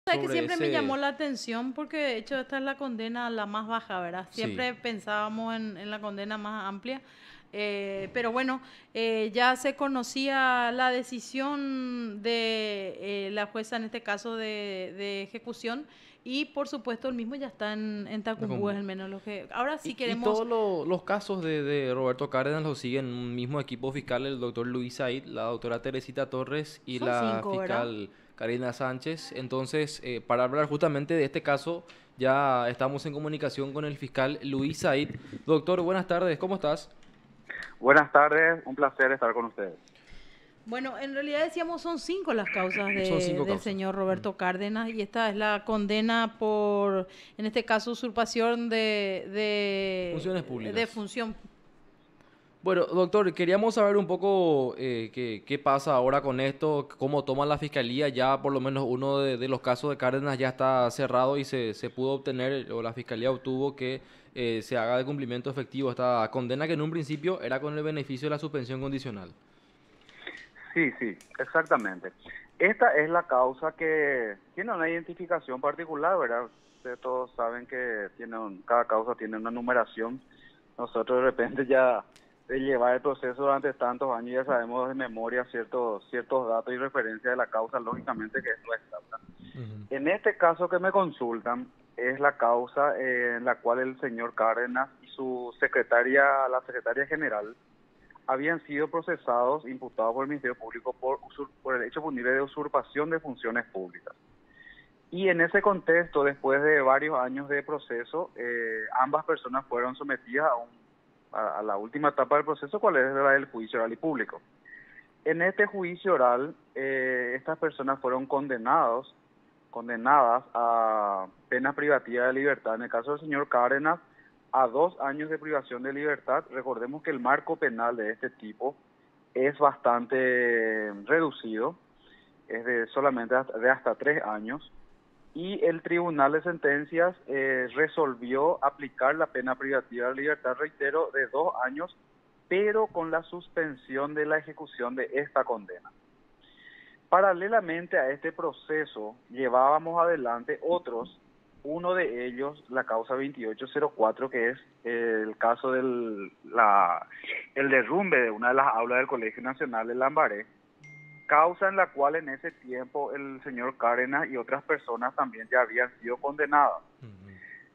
Sabes que sobre siempre me llamó ese... la atención porque de hecho esta es la condena la más baja, ¿verdad? Sí, Siempre pensábamos en la condena más amplia, pero bueno, ya se conocía la decisión de la jueza en este caso de ejecución y por supuesto el mismo ya está en la Tacumbú, es combu. al menos lo que... Ahora sí Y queremos... todos los casos de Roberto Cárdenas los siguen un mismo equipo fiscal, el doctor Luis Said, la doctora Teresita Torres y Son la cinco, ¿verdad? fiscal Karina Sánchez. Entonces, para hablar justamente de este caso, ya estamos en comunicación con el fiscal Luis Said. Doctor, buenas tardes, ¿cómo estás? Buenas tardes, un placer estar con ustedes. Bueno, en realidad decíamos son cinco las causas Son cinco del causas. señor Roberto Cárdenas y esta es la condena por, en este caso, usurpación Funciones de públicas. función. Bueno, doctor, queríamos saber un poco qué pasa ahora con esto, cómo toma la fiscalía. Ya por lo menos uno de los casos de Cárdenas ya está cerrado y se pudo obtener, o la fiscalía obtuvo que se haga de cumplimiento efectivo esta condena que en un principio era con el beneficio de la suspensión condicional. Sí, sí, exactamente. Esta es la causa que tiene una identificación particular, ¿verdad? Ustedes todos saben que cada causa tiene una numeración. Nosotros de repente ya de llevar el proceso durante tantos años ya sabemos de memoria ciertos datos y referencias de la causa, lógicamente que es nuestra, ¿verdad? Ujú. En este caso que me consultan es la causa en la cual el señor Cárdenas y su secretaria, la secretaria general, habían sido procesados, imputados por el Ministerio Público por el hecho punible de usurpación de funciones públicas. Y en ese contexto, después de varios años de proceso, ambas personas fueron sometidas a la última etapa del proceso, cuál es la del juicio oral y público. En este juicio oral, estas personas fueron condenadas a pena privativa de libertad. En el caso del señor Cárdenas, a 2 años de privación de libertad. Recordemos que el marco penal de este tipo es bastante reducido, es de solamente de hasta 3 años, y el Tribunal de Sentencias resolvió aplicar la pena privativa de libertad, reitero, de 2 años, pero con la suspensión de la ejecución de esta condena. Paralelamente a este proceso, llevábamos adelante otros, uno de ellos, la causa 2804, que es el caso el derrumbe de una de las aulas del Colegio Nacional de Lambaré, causa en la cual en ese tiempo el señor Cárdenas y otras personas también ya habían sido condenadas. Ujú.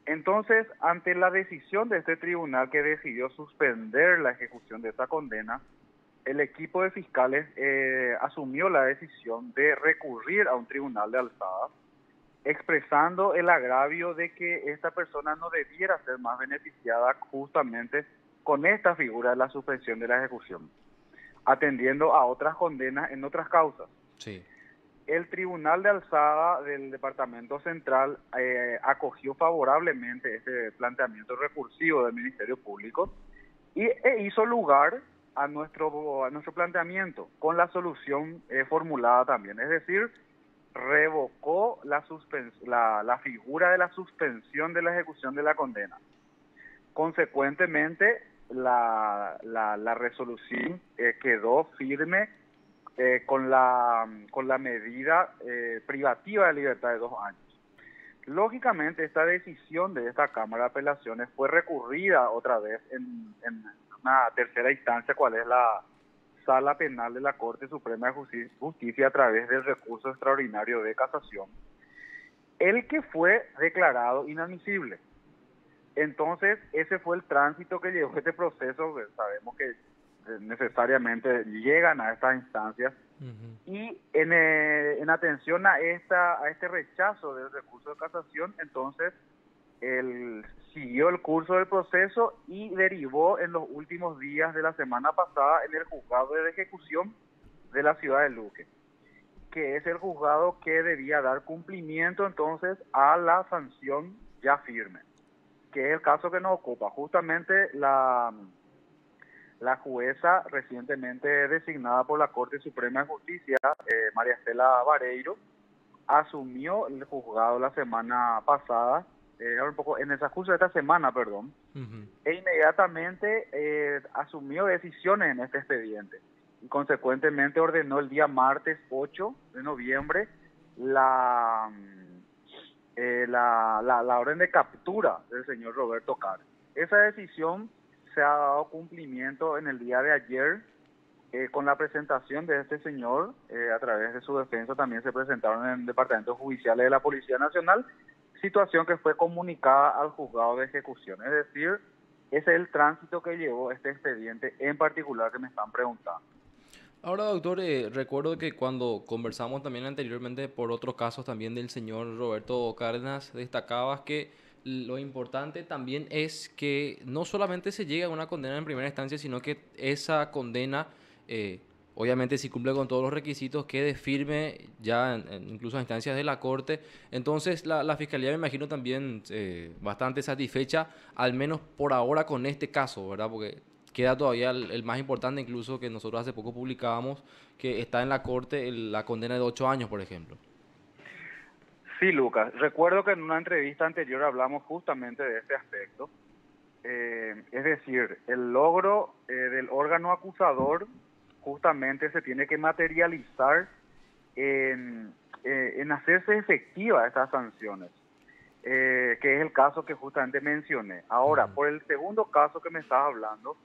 Entonces, ante la decisión de este tribunal que decidió suspender la ejecución de esta condena, el equipo de fiscales asumió la decisión de recurrir a un tribunal de alzada, expresando el agravio de que esta persona no debiera ser más beneficiada justamente con esta figura de la suspensión de la ejecución, atendiendo a otras condenas en otras causas. Sí. El Tribunal de Alzada del Departamento Central acogió favorablemente este planteamiento recursivo del Ministerio Público e hizo lugar a nuestro planteamiento con la solución formulada también, es decir, revocó la figura de la suspensión de la ejecución de la condena. Consecuentemente, la resolución quedó firme con la medida privativa de libertad de 2 años. Lógicamente, esta decisión de esta Cámara de Apelaciones fue recurrida otra vez en una tercera instancia, cual es la Sala Penal de la Corte Suprema de Justicia a través del recurso extraordinario de casación, el que fue declarado inadmisible. Entonces, ese fue el tránsito que llevó este proceso. Sabemos que necesariamente llegan a estas instancias Ujú. y en atención a este rechazo del recurso de casación, entonces él siguió el curso del proceso y derivó en los últimos días de la semana pasada en el juzgado de ejecución de la ciudad de Luque, que es el juzgado que debía dar cumplimiento entonces a la sanción ya firme, que es el caso que nos ocupa. Justamente la jueza recientemente designada por la Corte Suprema de Justicia, María Estela Vareiro, asumió el juzgado la semana pasada, un poco en el transcurso de esta semana, perdón, Ujú. e inmediatamente asumió decisiones en este expediente y consecuentemente ordenó el día martes 8 de noviembre la la orden de captura del señor Roberto Cárdenas. Esa decisión se ha dado cumplimiento en el día de ayer con la presentación de este señor. A través de su defensa también se presentaron en departamentos judiciales de la Policía Nacional, situación que fue comunicada al juzgado de ejecución. Es decir, ese es el tránsito que llevó este expediente en particular que me están preguntando. Ahora, doctor, recuerdo que cuando conversamos también anteriormente por otros casos también del señor Roberto Cárdenas, destacabas que lo importante también es que no solamente se llegue a una condena en primera instancia, sino que esa condena, obviamente si cumple con todos los requisitos, quede firme ya incluso a instancias de la Corte. Entonces la Fiscalía me imagino también bastante satisfecha, al menos por ahora con este caso, ¿verdad? Porque queda todavía el más importante, incluso que nosotros hace poco publicábamos, que está en la Corte la condena de 8 años, por ejemplo. Sí, Lucas. Recuerdo que en una entrevista anterior hablamos justamente de este aspecto. Es decir, el logro del órgano acusador justamente se tiene que materializar en hacerse efectiva estas sanciones, que es el caso que justamente mencioné. Ahora, por el segundo caso que me estás hablando,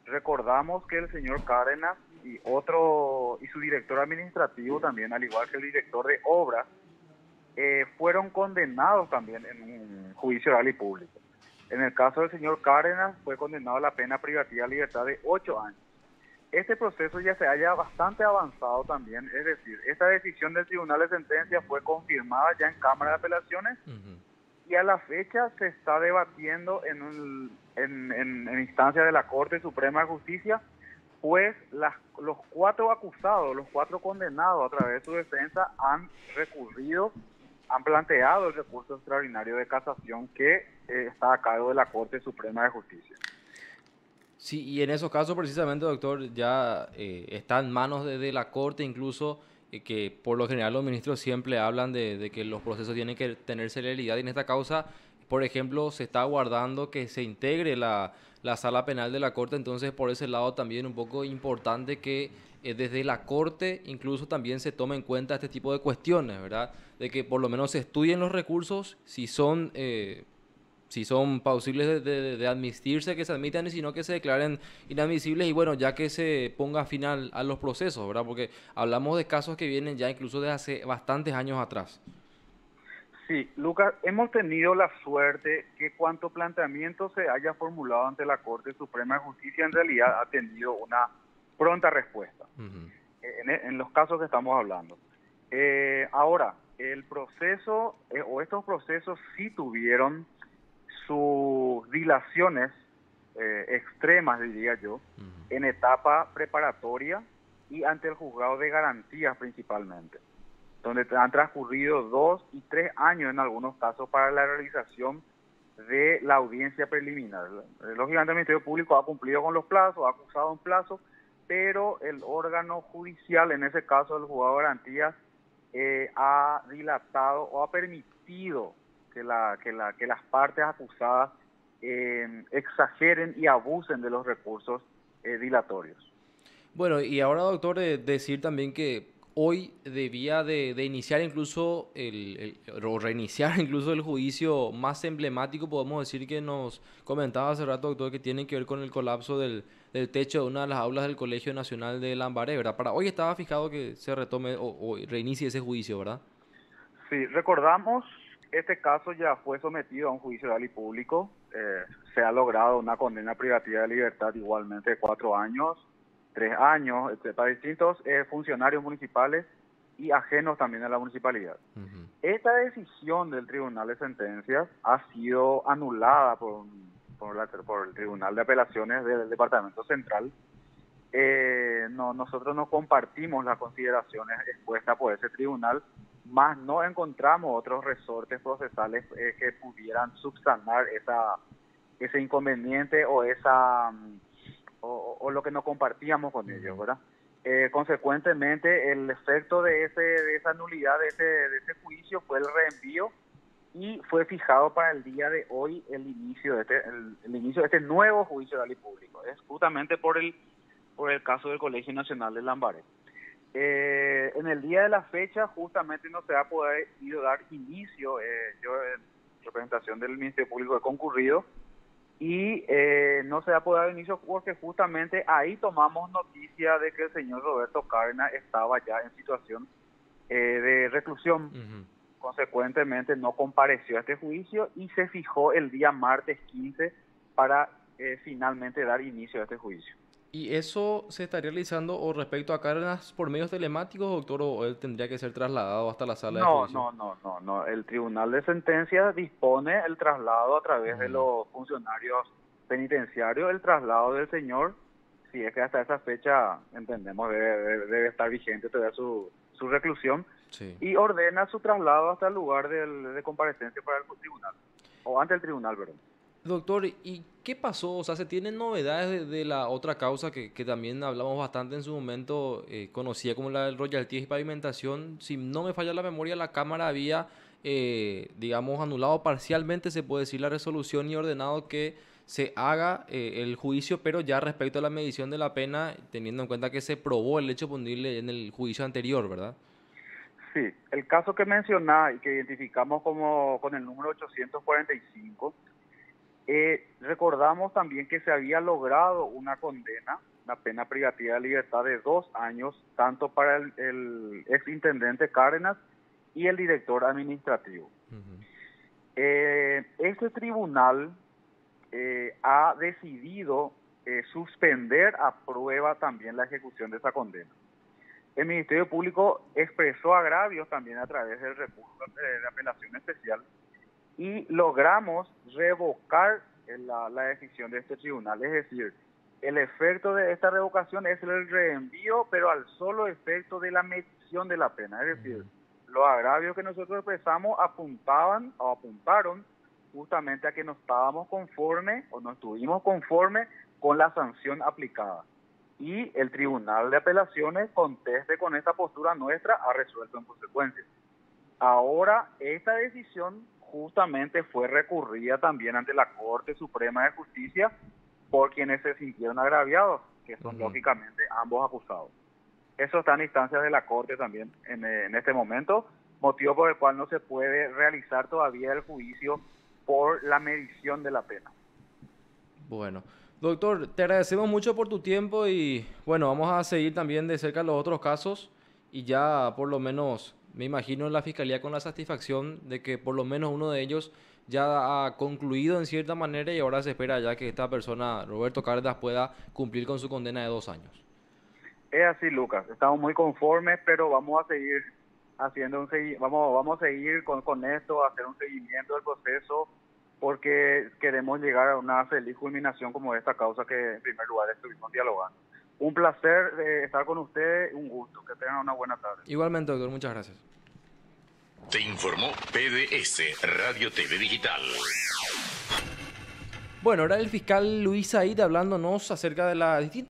recordamos que el señor Cárdenas y su director administrativo también, al igual que el director de obras, fueron condenados también en un juicio oral y público. En el caso del señor Cárdenas fue condenado a la pena privativa de libertad de 8 años. Este proceso ya se halla bastante avanzado también, es decir, esta decisión del Tribunal de Sentencia fue confirmada ya en Cámara de Apelaciones y a la fecha se está debatiendo en instancia de la Corte Suprema de Justicia, pues los 4 acusados, los 4 condenados a través de su defensa han planteado el recurso extraordinario de casación que está a cargo de la Corte Suprema de Justicia. Sí, y en esos casos precisamente, doctor, ya está en manos de la Corte, incluso que por lo general los ministros siempre hablan de que los procesos tienen que tener celeridad, y en esta causa, por ejemplo, se está aguardando que se integre la sala penal de la Corte. Entonces por ese lado también un poco importante que desde la Corte incluso también se tome en cuenta este tipo de cuestiones, ¿verdad? De que por lo menos se estudien los recursos, si son posibles de admitirse, que se admitan, y si no, que se declaren inadmisibles, y bueno, ya que se ponga final a los procesos, ¿verdad? Porque hablamos de casos que vienen ya incluso de hace bastantes años atrás. Sí, Lucas, hemos tenido la suerte que cuanto planteamiento se haya formulado ante la Corte Suprema de Justicia en realidad ha tenido una pronta respuesta en los casos que estamos hablando. Ahora, el proceso o estos procesos sí tuvieron sus dilaciones extremas, diría yo, en etapa preparatoria y ante el juzgado de garantías principalmente, donde han transcurrido 2 y 3 años en algunos casos para la realización de la audiencia preliminar. Lógicamente el Ministerio Público ha cumplido con los plazos, ha acusado un plazo, pero el órgano judicial, en ese caso el juzgado de garantías, ha dilatado o ha permitido que las partes acusadas exageren y abusen de los recursos dilatorios. Bueno, y ahora, doctor, decir también que hoy debía de iniciar incluso o reiniciar incluso el juicio más emblemático, podemos decir, que nos comentaba hace rato, doctor, que tiene que ver con el colapso del techo de una de las aulas del Colegio Nacional de Lambaré, ¿verdad? Para hoy estaba fijado que se retome o reinicie ese juicio, ¿verdad? Sí, recordamos, este caso ya fue sometido a un juicio oral y público. Se ha logrado una condena privativa de libertad igualmente de 4 años, 3 años, para distintos funcionarios municipales y ajenos también a la municipalidad. Esta decisión del Tribunal de Sentencias ha sido anulada por el Tribunal de Apelaciones del Departamento Central. Nosotros no compartimos las consideraciones expuestas por ese tribunal, más no encontramos otros resortes procesales que pudieran subsanar ese inconveniente o lo que no compartíamos con ellos, ¿verdad? Consecuentemente, el efecto de esa nulidad de ese juicio fue el reenvío, y fue fijado para el día de hoy el inicio de este nuevo juicio oral y público. Es justamente por el caso del Colegio Nacional de Lambaré. En el día de la fecha justamente no se va a poder ir a dar inicio, yo en representación del Ministerio Público he concurrido, y no se va a poder dar inicio porque justamente ahí tomamos noticia de que el señor Roberto Cárdenas estaba ya en situación de reclusión. Ujú. Consecuentemente no compareció a este juicio y se fijó el día martes 15 para finalmente dar inicio a este juicio. ¿Y eso se estaría realizando o respecto a Cárdenas por medios telemáticos, doctor, o él tendría que ser trasladado hasta la sala de No, juicio? no. El Tribunal de Sentencia dispone el traslado a través de Mm, los funcionarios penitenciarios, el traslado del señor, si es que hasta esa fecha, entendemos, debe estar vigente todavía su reclusión, sí. y ordena su traslado hasta el lugar de comparecencia para el tribunal, o ante el tribunal, perdón. Doctor, ¿y qué pasó? O sea, ¿se tienen novedades de la otra causa que también hablamos bastante en su momento, conocida como la del royalties y pavimentación? Si no me falla la memoria, la Cámara había, digamos, anulado parcialmente, se puede decir, la resolución y ordenado que se haga el juicio, pero ya respecto a la medición de la pena, teniendo en cuenta que se probó el hecho punible en el juicio anterior, ¿verdad? Sí, el caso que mencionaba y que identificamos como con el número 845, recordamos también que se había logrado una condena, una pena privativa de libertad de 2 años, tanto para el exintendente Cárdenas y el director administrativo. Ujú. Este tribunal ha decidido suspender a prueba también la ejecución de esa condena. El Ministerio Público expresó agravios también a través del recurso de apelación especial y logramos revocar la decisión de este tribunal. Es decir, el efecto de esta revocación es el reenvío, pero al solo efecto de la medición de la pena. Es decir, los agravios que nosotros expresamos apuntaron justamente a que no estábamos conformes o no estuvimos conformes con la sanción aplicada. Y el Tribunal de Apelaciones, conteste con esta postura nuestra, ha resuelto en consecuencia. Ahora, esta decisión justamente fue recurrida también ante la Corte Suprema de Justicia por quienes se sintieron agraviados, que son Ujú. lógicamente ambos acusados. Eso está en instancias de la Corte también en este momento, motivo por el cual no se puede realizar todavía el juicio por la medición de la pena. Bueno, doctor, te agradecemos mucho por tu tiempo y bueno, vamos a seguir también de cerca los otros casos y ya por lo menos me imagino la fiscalía con la satisfacción de que por lo menos uno de ellos ya ha concluido en cierta manera y ahora se espera ya que esta persona, Roberto Cárdenas, pueda cumplir con su condena de 2 años. Es así, Lucas, estamos muy conformes, pero vamos a seguir vamos a seguir con esto, a hacer un seguimiento del proceso, porque queremos llegar a una feliz culminación como esta causa que en primer lugar estuvimos dialogando. Un placer estar con ustedes, un gusto, que tengan una buena tarde. Igualmente, doctor, muchas gracias. Te informó PDS Radio TV Digital. Bueno, ahora el fiscal Luis Said hablándonos acerca de la distinta